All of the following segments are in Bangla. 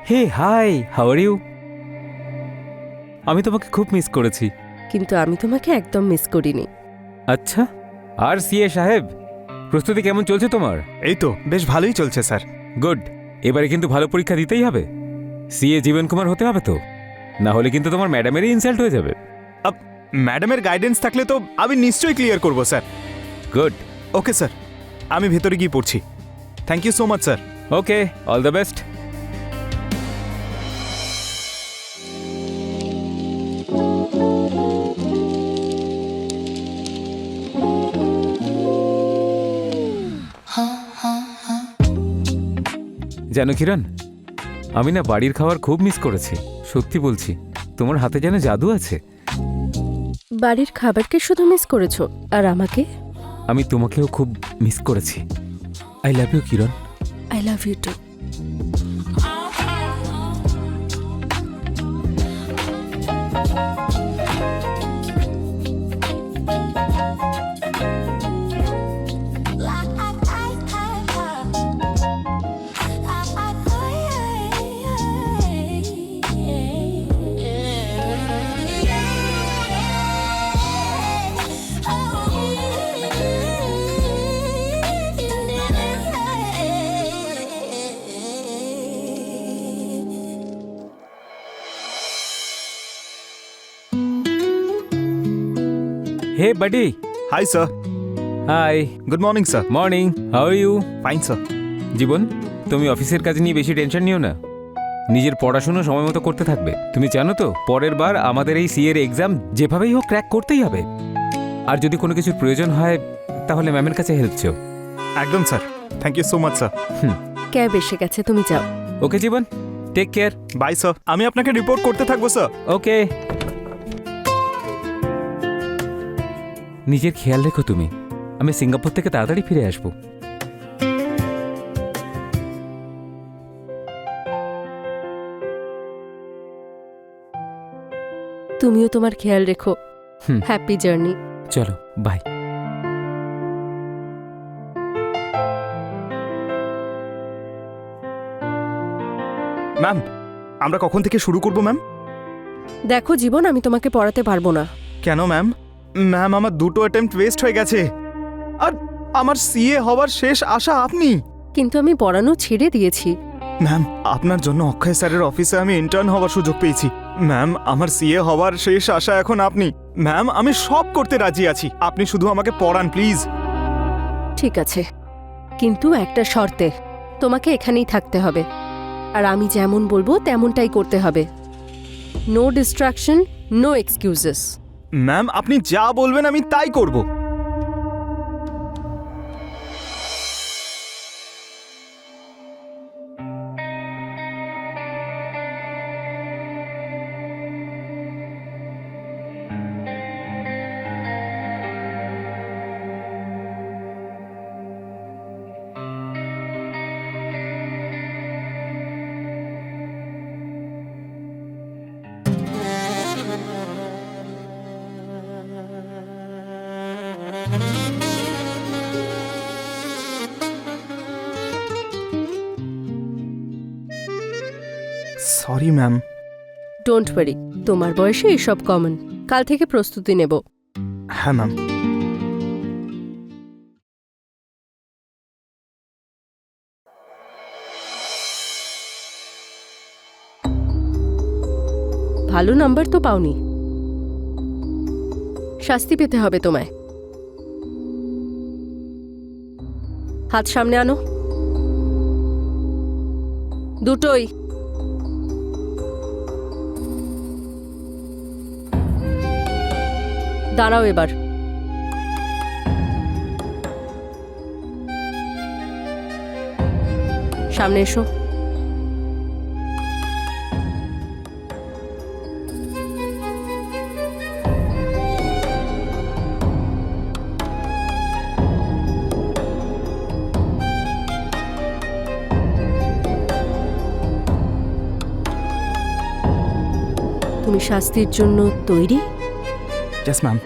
Hey hi, how are you? আমি তোমাকে খুব মিস করেছি। কিন্তু আমি তোমাকে একদম মিস করিনি। আচ্ছা, আর সিএ সাহেব, প্রস্তুতি কেমন চলছে তোমার? এই তো বেশ ভালোই চলছে স্যার। গুড। এবারে কিন্তু ভালো পরীক্ষা দিতেই হবে। সিএ জীবন কুমার হতে হবে তো, না হলে কিন্তু তোমার ম্যাডামেরই ইনসাল্ট হয়ে যাবে। ম্যাডামের গাইডেন্স থাকলে তো আমি নিশ্চয়ই ক্লিয়ার করব স্যার। গুড। ওকে স্যার, আমি ভেতরে গিয়ে পড়ছি। Thank you so much sir. Okay, all the best. জানো কিরণ, আমি না বাড়ির খাবার খুব মিস করেছি। সত্যি বলছি, তোমার হাতে যেন জাদু আছে। বাড়ির খাবারকে শুধু মিস করেছো, আর আমাকে? আমি তোমাকেও খুব মিস করেছি। আই লাভ ইউ কিরণ। I love you too. Hey buddy. Hi sir. Hi. Good morning sir. Morning, how are you? Fine sir. Jiban, তুমি অফিসের কাজ নিয়ে বেশি টেনশন নিও না। নিজের পড়াশুনো সময় মতো করতে থাকবে। তুমি জানো তো, পরের বার আমাদের এই সিএর এক্সাম যেভাবেই হোক ক্র্যাক করতেই হবে। আর যদি কোনো কিছুর প্রয়োজন হয় তাহলে ম্যামের কাছে হেল্প চেও। একদম sir. Thank you so much sir. Cab এসে গেছে, তুমি যাও। Okay Jiban, take care. Bye sir. আমি আপনাকে রিপোর্ট করতে থাকবো স্যার। ওকে। নিজের খেয়াল রেখো তুমি। আমি সিঙ্গাপুর থেকে তাড়াতাড়ি ফিরে আসবো। তুমিও তোমার খেয়াল রেখো। Happy journey. চলো, বাই। ম্যাম, আমরা কখন থেকে শুরু করব ম্যাম? দেখো জীবন, আমি তোমাকে পড়াতে পারবো না। কেন ম্যাম? ম্যাম, আমার দুটো অ্যাটেম্প্ট ওয়েস্ট হয়ে গেছে। আর আমার সিএ হওয়ার শেষ আশা আপনি। কিন্তু আমি পড়ানো ছেড়ে দিয়েছি। ম্যাম, আপনার জন্য অক্ষয় স্যারের অফিসে আমি ইন্টার্ন হওয়ার সুযোগ পেয়েছি। ম্যাম, আমার সিএ হওয়ার শেষ আশা এখন আপনি। ম্যাম, আমি সব করতে রাজি আছি, আপনি শুধু আমাকে পড়ান প্লিজ। ঠিক আছে, কিন্তু একটা শর্তে। তোমাকে এখানেই থাকতে হবে, আর আমি যেমন বলবো তেমনটাই করতে হবে। No distraction, no excuses. Ma'am, আপনি যা বলবেন আমি তাই করব। Sorry ma'am. ডোন্ট ওয়ারি, তোমার বয়সে এসব কমন। কাল থেকে প্রস্তুতি নেব। হ্যাঁ ম্যাম। ভালো নাম্বার তো পাওনি, শাস্তি পেতে হবে তোমায়। হাত সামনে আনো, দুটোই। দাঁড়াও এবার। সামনে এসো। তুমি শাস্তির জন্য তৈরি? Yes ma'am.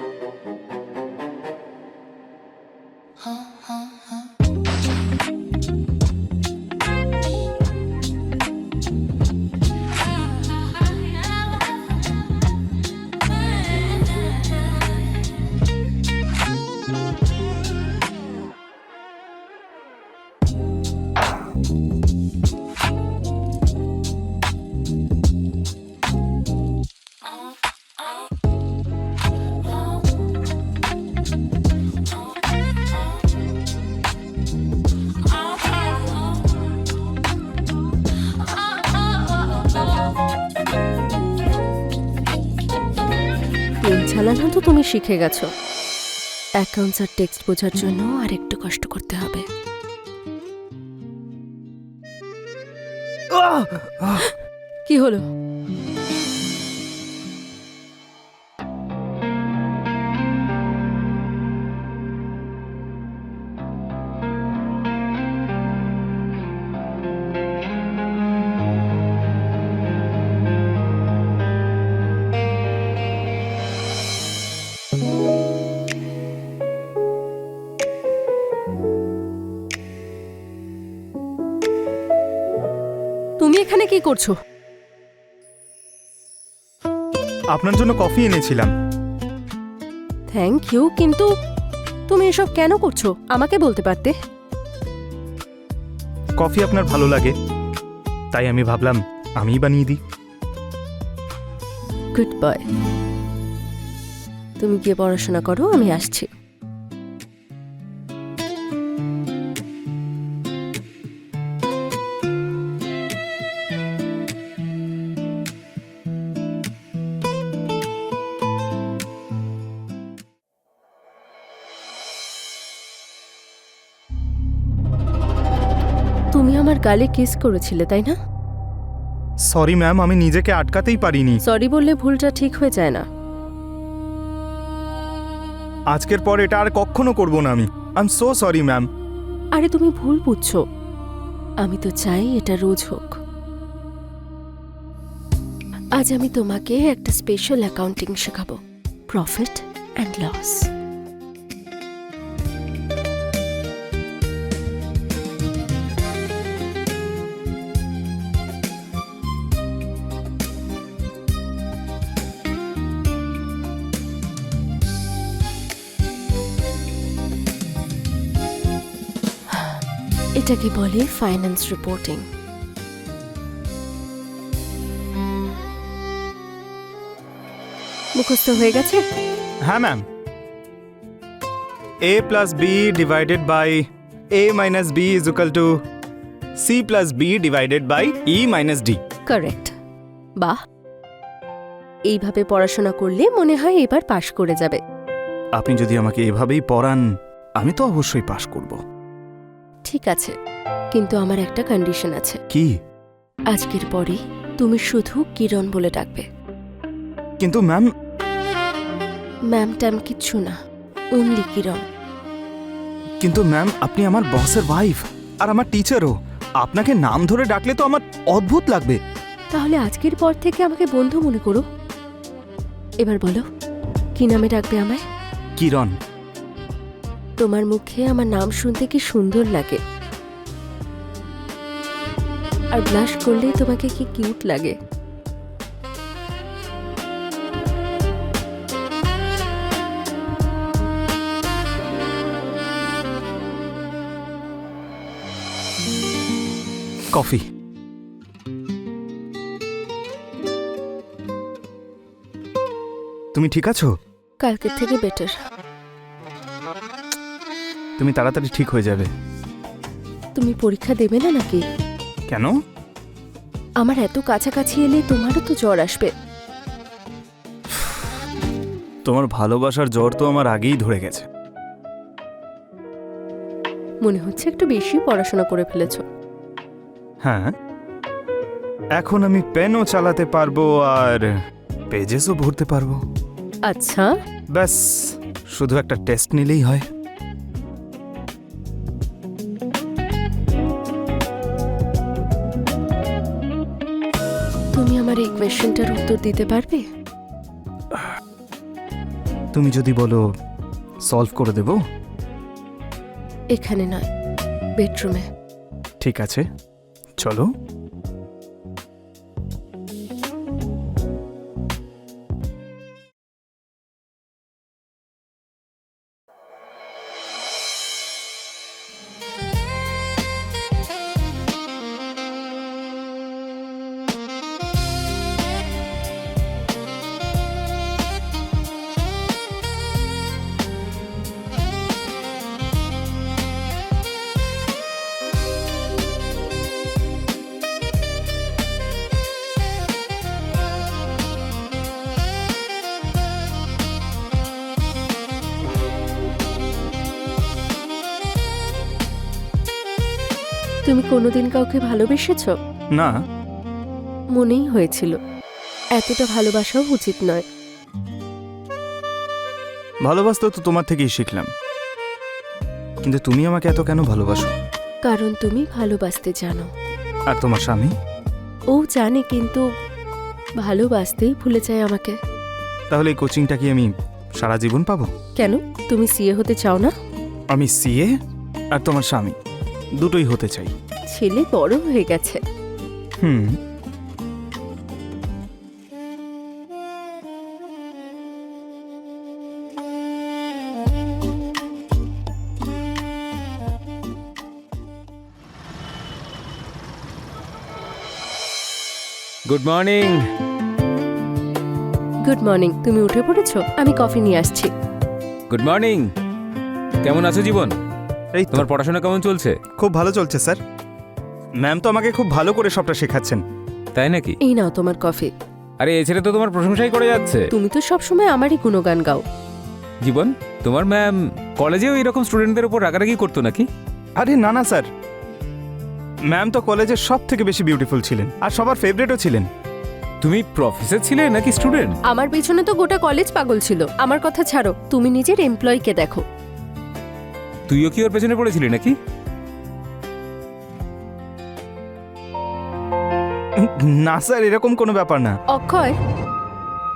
পেন চালানো তো তুমি শিখে গেছো, অ্যাকাউন্টস আর টেক্সট বোঝার জন্য আর একটু কষ্ট করতে হবে। কি হলো? তুমি এখানে কি করছো? আপনার জন্য কফি এনেছিলাম। থ্যাংক ইউ, কিন্তু তুমি এসব কেন করছো? আমাকে বলতে পারতে। কফি আপনার ভালো লাগে, তাই আমি ভাবলাম আমিই বানিয়ে দিই। Good boy. তুমি গিয়ে পড়াশোনা করো, আমি আসছি। তুমি আমার গালে কিস করেছিলে, তাই না? সরি ম্যাম, আমি নিজেকে আটকাতেই পারিনি। সরি বললে ভুলটা ঠিক হয়ে যায় না। আজকের পর এটা আর কখনো করব না আমি। I am so sorry ma'am. আরে তুমি ভুল বুঝছো, আমি তো চাই এটা রোজ হোক। আজ আমি তোমাকে একটা স্পেশাল অ্যাকাউন্টিং শেখাবো, প্রফিট অ্যান্ড লস। এটাকে বলে ফাইন্যান্স রিপোর্টিং। মুখস্থ হয়ে গেছে? হ্যাঁ ma'am. a plus B divided by a minus B is equal to C plus B divided by E minus D. Correct. বাহ, এইভাবে পড়াশোনা করলে মনে হয় এবার পাশ করে যাবে। আপনি যদি আমাকে এভাবেই পড়ান, আমি তো অবশ্যই পাশ করব। ঠিক আছে, কিন্তু আমার একটা কন্ডিশন আছে। কি? আজকের পরে তুমি শুধু কিরণ বলে ডাকবে। কিন্তু ম্যাম। ম্যাম ট্যাম কিচ্ছু না, অনলি কিরণ। কিন্তু ম্যাম, আপনি আমার বসের ওয়াইফ আর আমার টিচারও। আপনাকে নাম ধরে ডাকলে তো আমার অদ্ভুত লাগবে। তাহলে আজকের পর থেকে আমাকে বন্ধু মনে করো। এবার বলো, কি নামে ডাকবে আমায়? কিরণ। তোমার মুখে আমার নাম শুনতে কি সুন্দর লাগে, আর ব্লাশ করলে তোমাকে কি কিউট লাগে। কফি। তুমি ঠিক আছো? কালকের থেকে বেটার। তুমি তাড়াতাড়ি ঠিক হয়ে যাবে। তুমি পরীক্ষা দেবে না নাকি? কেন? আমার এত কাছাকাছি এলে তোমারও তো জ্বর আসবে। তোমার ভালোবাসার জ্বর তো আমার আগেই ধরে গেছে। মনে হচ্ছে একটু বেশি পড়াশোনা করে ফেলেছো। হ্যাঁ, এখন আমি পেনও চালাতে পারবো আর পেজেসও ভরতে পারবো। আচ্ছা, ব্যাস শুধু একটা টেস্ট নিলেই হয়। তুমি আমার এই কোয়েশ্চেনটার উত্তর দিতে পারবে? তুমি যদি বলো সলভ করে দেব। এখানে নয়, বেডরুমে। ঠিক আছে, চলো। তুমি কোনোদিন কাউকে ভালোবেসেছো? না, মনেই হয়েছিল। এতটা ভালোবাসাও উচিত নয়। ভালোবাসতে তো তোমার থেকেই শিখলাম, কিন্তু তুমি আমাকে এত কেন ভালোবাসো? কারণ তুমি ভালোবাসতে জানো। আর তোমার স্বামী? ও জানে, কিন্তু ভালোবাসতেই ভুলে যায় আমাকে। তাহলে এই কোচিংটা কি আমি সারা জীবন পাবো? কেন, তুমি সিএ হতে চাও না? আমি সিএ আর তোমার স্বামী দুটোই হতে চাই। ছেলে বড় হয়ে গেছে। হুম। Good morning. Good morning. তুমি উঠে পড়েছো? আমি কফি নিয়ে আসছি। Good morning. কেমন আছো জীবন? এই তো, তোমার পড়াশোনা কেমন চলছে? খুব ভালো চলছে স্যার। ম্যাম তো আমাকে খুব ভালো করে সবটা শেখাচ্ছেন। তাই নাকি? এই নাও তোমার কফি। আরে এ ছেলে তো তোমার প্রশংসাই করে যাচ্ছে। তুমি তো সবসময় আমারই গুণগান গাও। জীবন, তোমার ম্যাম কলেজেও এরকম স্টুডেন্টদের উপর রাগারাগি করতো নাকি? আরে না না স্যার, ম্যাম তো কলেজের সব থেকে বেশি বিউটিফুল ছিলেন আর সবার ফেভারিটও ছিলেন। তুমি প্রফেসর ছিলে নাকি স্টুডেন্ট? আমার পেছনে তো গোটা কলেজ পাগল ছিল। আমার কথা ছাড়ো, তুমি নিজের এমপ্লয়িকে দেখো। তুইও কি ওর পেছনে পড়েছিলি নাকি? না স্যার, এরকম কোনো ব্যাপার না। অক্ষয়,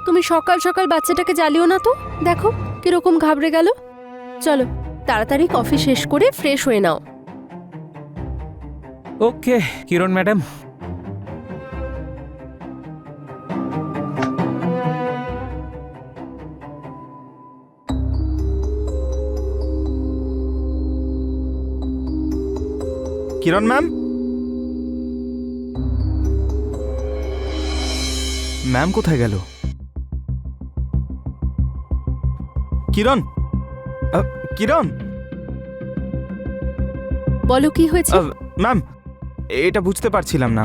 তুমি সকাল সকাল বাচ্চাটাকে জ্বালিও না তো। দেখো কিরকম ঘাবড়ে গেল। চলো তাড়াতাড়ি কফি শেষ করে ফ্রেশ হয়ে নাও। ওকে কিরণ ম্যাডাম। কিরণ ম্যাম, ম্যাম কোথায় গেল? কিরণ, কিরণ। বলো কি হয়েছে? ম্যাম, এটা বুঝতে পারছিলাম না,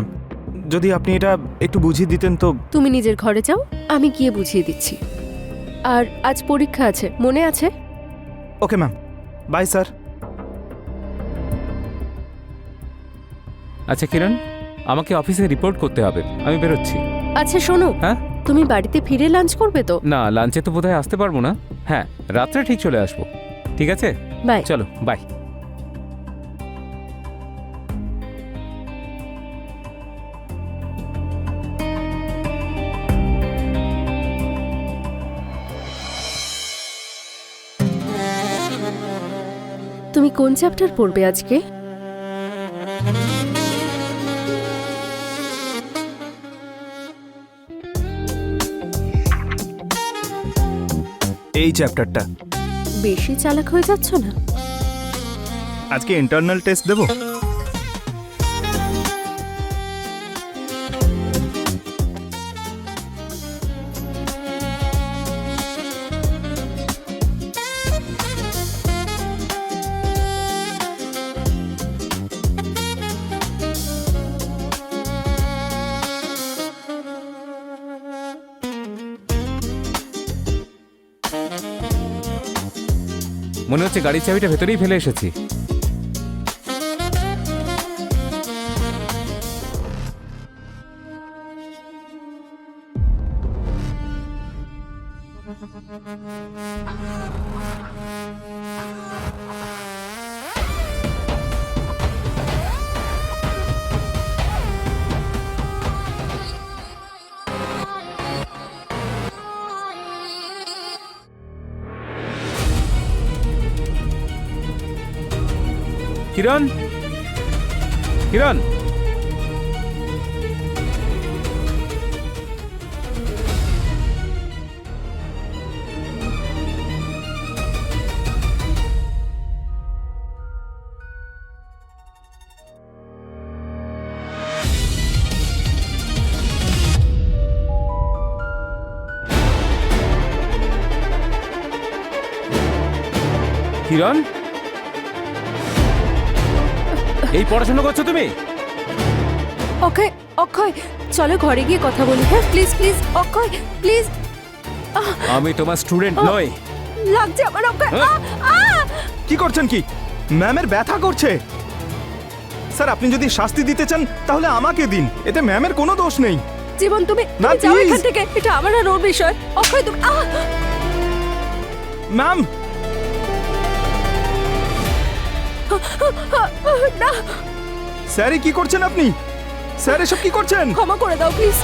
যদি আপনি এটা একটু বুঝিয়ে দিতেন তো। তুমি নিজের ঘরে যাও, আমি গিয়ে বুঝিয়ে দিচ্ছি। আর আজ পরীক্ষা আছে, মনে আছে? Okay ma'am, bye sir. আচ্ছা কিরণ, আমাকে অফিসে রিপোর্ট করতে হবে, আমি বেরোচ্ছি। আচ্ছা শোনো, হ্যাঁ? তুমি বাড়িতে ফিরে লাঞ্চ করবে তো? না, লাঞ্চে তো বোধহয় আসতে পারবো না। হ্যাঁ, রাত্রে ঠিক চলে আসবো। ঠিক আছে, বাই। চলো বাই। তুমি কোন চ্যাপ্টার পড়বে আজকে? এই চ্যাপ্টারটা। বেশি চালাক হয়ে যাচ্ছ না? আজকে ইন্টারনাল টেস্ট দেবো। মনে হচ্ছে গাড়ির চাবিটা ভেতরেই ফেলে এসেছি। কিরণ, কিরণ, কিরণ, এই পড়াশোনা করছো তুমি? অক্ষয়, অক্ষয়, চলো ঘরে গিয়ে কথা বলি। হ্যাঁ, প্লিজ প্লিজ অক্ষয়, প্লিজ। আমি তোমার স্টুডেন্ট নই। লাগছে আমার অক্ষয়। হ্যাঁ। কি করছেন কি? ম্যামের ব্যথা করছে। স্যার আপনি যদি শাস্তি দিতে চান তাহলে আমাকে দিন, এতে ম্যামের কোনো দোষ নেই। জীবন, তুমি না, তুমি যাও please। এখান থেকে। এটা আমার আর ওর বিষয়। অক্ষয় তুমি ম্যাম, না, স্যার এ কি করছেন আপনি? স্যার এসব কি করছেন? ক্ষমা করে দাও প্লিজ।